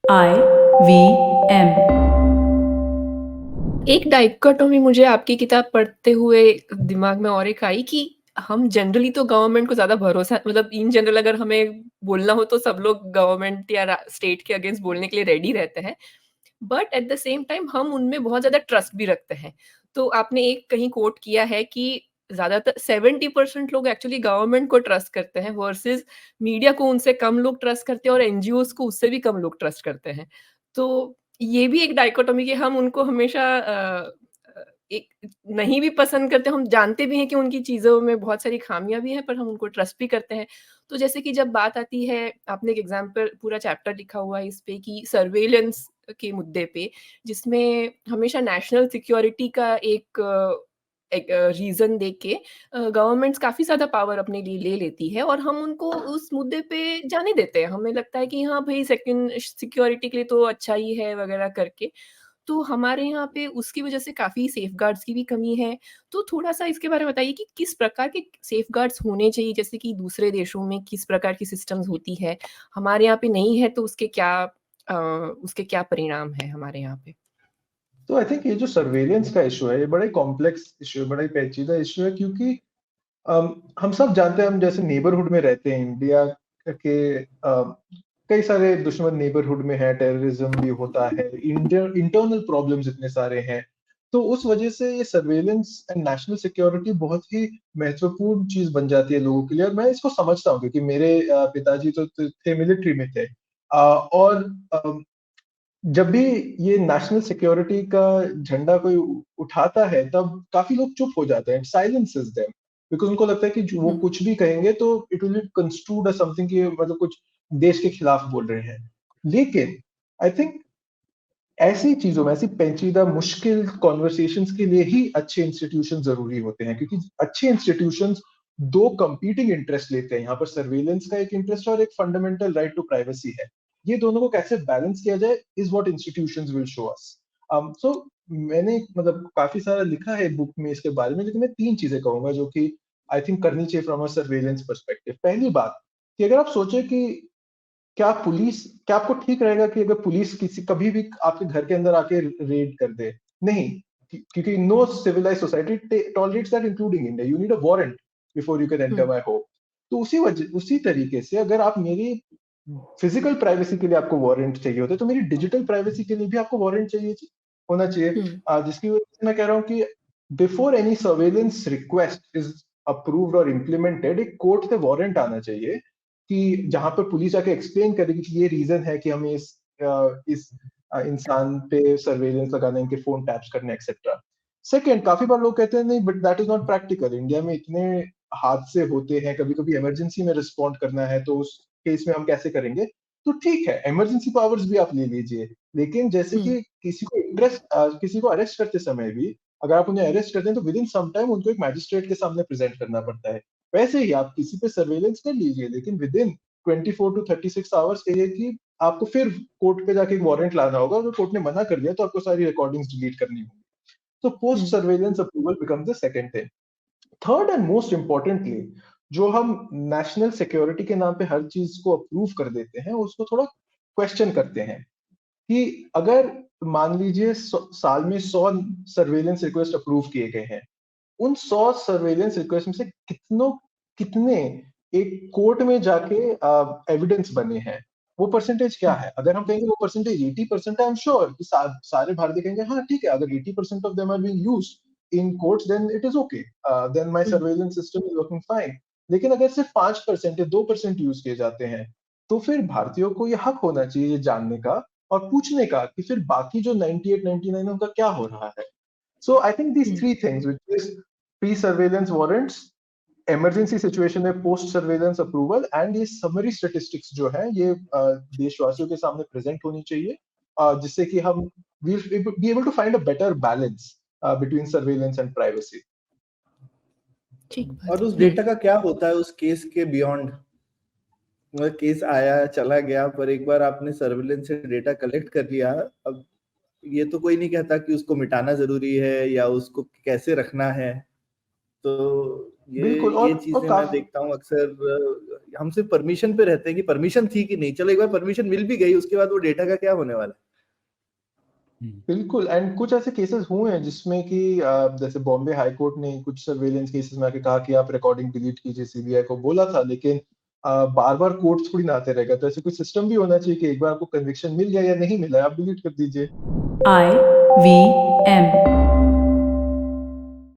IVM। एक डाइकोटोमी मुझे आपकी किताब पढ़ते हुए दिमाग में और एक आई कि हम जनरली तो गवर्नमेंट को ज़्यादा भरोसा मतलब इन जनरल अगर हमें बोलना हो तो सब लोग गवर्नमेंट या स्टेट के अगेंस्ट बोलने के लिए रेडी रहते हैं। But at the same time हम उनमें बहुत ज़्यादा ट्रस्ट भी रखते हैं। तो आपने एक कहीं कोट किया है कि ज़्यादातर 70% लोग एक्चुअली गवर्नमेंट को ट्रस्ट करते हैं वर्सेस मीडिया को उनसे कम लोग ट्रस्ट करते हैं और एनजीओज़ को उससे भी कम लोग ट्रस्ट करते हैं। तो ये भी एक डाइकोटोमी कि हम उनको हमेशा एक नहीं भी पसंद करते, हम जानते भी हैं कि उनकी चीज़ों में बहुत सारी खामियाँ भी हैं, पर हम उनको ट्रस्ट भी करते हैं। तो जैसे कि जब बात आती है, आपने एक एग्ज़ाम्पल पूरा चैप्टर लिखा हुआ है इस पे कि सर्वेलेंस के मुद्दे पे, जिसमें हमेशा नेशनल सिक्योरिटी का एक रीज़न दे के गवर्नमेंट्स काफ़ी ज़्यादा पावर अपने लिए ले लेती है और हम उनको उस मुद्दे पे जाने देते हैं। हमें लगता है कि हाँ, भई सेकंड सिक्योरिटी के लिए तो अच्छा ही है वगैरह करके। तो हमारे यहाँ पे उसकी वजह से काफ़ी सेफगार्ड्स की भी कमी है। तो थोड़ा-सा इसके बारे में बताइए कि किस प्रकार के सेफगार्ड्स होने चाहिए? जैसे कि दूसरे देशों में किस प्रकार की सिस्टम्स होती है? हमारे यहाँ पे नहीं है तो उसके क्या परिणाम हैं हमारे यहाँ पे? तो आई थिंक ये जो सर्वेलेंस का इशू है, ये बड़ा ही कॉम्प्लेक्स इशू है, बड़ा ही पेचीदा इशू है क्योंकि हम सब जानते हैं, हम जैसे नेबरहुड में रहते हैं इंडिया के, कई सारे दुश्मन नेबरहुड में है, टेररिज्म भी होता है, इंटरनल प्रॉब्लम्स इतने सारे हैं। तो उस वजह से ये सर्वेलेंस एंड नेशनल सिक्योरिटी बहुत ही महत्वपूर्ण चीज बन जाती है लोगों के लिए, और मैं इसको समझता हूँ क्योंकि मेरे पिताजी तो थे, मिलिट्री में थे। और जब भी ये नेशनल सिक्योरिटी का झंडा कोई उठाता है, तब काफी लोग चुप हो जाते हैं, साइलेंसेस देम, बिकॉज उनको लगता है कि वो हुँ, कुछ भी कहेंगे तो it will be construed as something कि मतलब कुछ देश के खिलाफ बोल रहे हैं। लेकिन आई थिंक ऐसी चीजों में, ऐसी पेचीदा मुश्किल कॉन्वर्सेशंस के लिए ही अच्छे इंस्टीट्यूशन जरूरी होते हैं, क्योंकि अच्छे इंस्टीट्यूशंस दो कंपीटिंग इंटरेस्ट लेते हैं। यहाँ पर सर्वेलेंस का एक इंटरेस्ट और एक फंडामेंटल राइट टू प्राइवेसी है। ये दोनों को कैसे बैलेंस किया जाए is what institutions will show us. So मैंने मतलब काफी सारा लिखा है बुक में इसके बारे में, लेकिन मैं तीन चीजें कहूंगा जो कि आई थिंक करनी चाहिए फ्रॉम अ सर्वेलेंस पर्सपेक्टिव। पहली बात कि अगर आप सोचे कि क्या आपको ठीक रहेगा कि अगर पुलिस किसी कभी भी आपके घर के अंदर आके रेड कर दे? नहीं, क्योंकि no civilised society tolerates that, including India. You need a warrant before you can enter um, my home. तो उसी तरीके से अगर आप मेरी फिजिकल प्राइवेसी के लिए आपको वारंट चाहिए होता है, तो मेरी डिजिटल प्राइवेसी के लिए भी आपको वारंट चाहिए होना चाहिए। हुँ, जिसकी वजह से मैं कह रहा हूँ कि before any surveillance request is approved और इम्प्लीमेंटेड, एक कोर्ट से वारंट आना चाहिए कि जहां पर पुलिस जाके एक्सप्लेन करेगी कि ये रीजन है कि हमें इस इंसान पे सर्वेलेंस लगाना, इनके फोन टैप्स करने, एक्सेट्रा। सेकेंड, काफी बार लोग कहते हैं नहीं, but that is not practical, India में इतने हादसे होते हैं, कभी कभी इमरजेंसी में रिस्पॉन्ड करना है, तो उस केस में हम कैसे करेंगे? तो ठीक है, इमरजेंसी पावर्स भी आप ले लीजिए, लेकिन जैसे हुँ, कि किसी को अरेस्ट करते समय भी अगर आप उन्हें अरेस्ट करते हैं तो विद इन सम टाइम उनको एक मैजिस्ट्रेट के सामने प्रेजेंट करना पड़ता है। वैसे ही आप किसी पे सर्वेलेंस कर लीजिए, लेकिन विद इन 24 to 36 आवर्स कहिए कि आपको फिर कोर्ट पे जाके एक वारंट लाना होगा। अगर कोर्ट ने मना कर दिया तो आपको सारी रिकॉर्डिंग्स डिलीट करनी होगी। तो post hmm, surveillance approval becomes the second thing. Third and most importantly, जो हम नेशनल सिक्योरिटी के नाम पे हर चीज को अप्रूव कर देते हैं, उसको थोड़ा क्वेश्चन करते हैं कि अगर मान लीजिए साल में 100 सर्वेलेंस रिक्वेस्ट अप्रूव किए गए हैं, उन 100 सर्वेलेंस रिक्वेस्ट में से कितने एक कोर्ट में जाके एविडेंस बने हैं? वो परसेंटेज क्या हुँ, है? अगर हम कहेंगे वो परसेंटेज 80% है, आई एम श्योर कि सारे भारतीय कहेंगे हाँ ठीक है, अगर 80% of them are being used in courts, then it is okay, then my um, surveillance system is working fine. लेकिन अगर सिर्फ 5% या 2% यूज किए जाते हैं, तो फिर भारतीयों को ये हक होना चाहिए ये जानने का और पूछने का कि फिर बाकी जो 98 99 है उनका क्या हो रहा है। So I think these hmm, three things, which is pre-surveillance warrants, emergency situation में पोस्ट सर्वेलेंस अप्रूवल, एंड ये समरी स्टैटिस्टिक्स जो है, ये देशवासियों के सामने प्रेजेंट होनी चाहिए, जिससे कि हम will be able to find a better balance between surveillance and privacy. ठीक बात और है। उस हुँ, डेटा का क्या होता है उस केस के बियॉन्ड? मतलब केस आया चला गया, पर एक बार आपने सर्विलेंस से डेटा कलेक्ट कर लिया, अब ये तो कोई नहीं कहता कि उसको मिटाना जरूरी है या उसको कैसे रखना है। तो ये बिल्कुल। ये और चीजें मैं काफी देखता हूँ अक्सर, हम सिर्फ परमिशन पे रहते हैं कि परमिशन थी कि नहीं, चलो एक बार परमिशन मिल भी गई, उसके बाद वो डेटा का क्या होने वाला है। बिल्कुल, एंड कुछ ऐसे केसेस हुए हैं जिसमें कि जैसे बॉम्बे हाई कोर्ट ने कुछ सर्वेलेंस केसेस में आके कहा कि आप रिकॉर्डिंग डिलीट कीजिए, सीबीआई को बोला था, लेकिन बार-बार कोर्ट्स थोड़ी ना आते रहेगा, तो ऐसे कोई सिस्टम भी होना चाहिए कि एक बार आपको कन्विक्शन मिल गया या नहीं मिला है, आप डिलीट कर दीजिए। IVM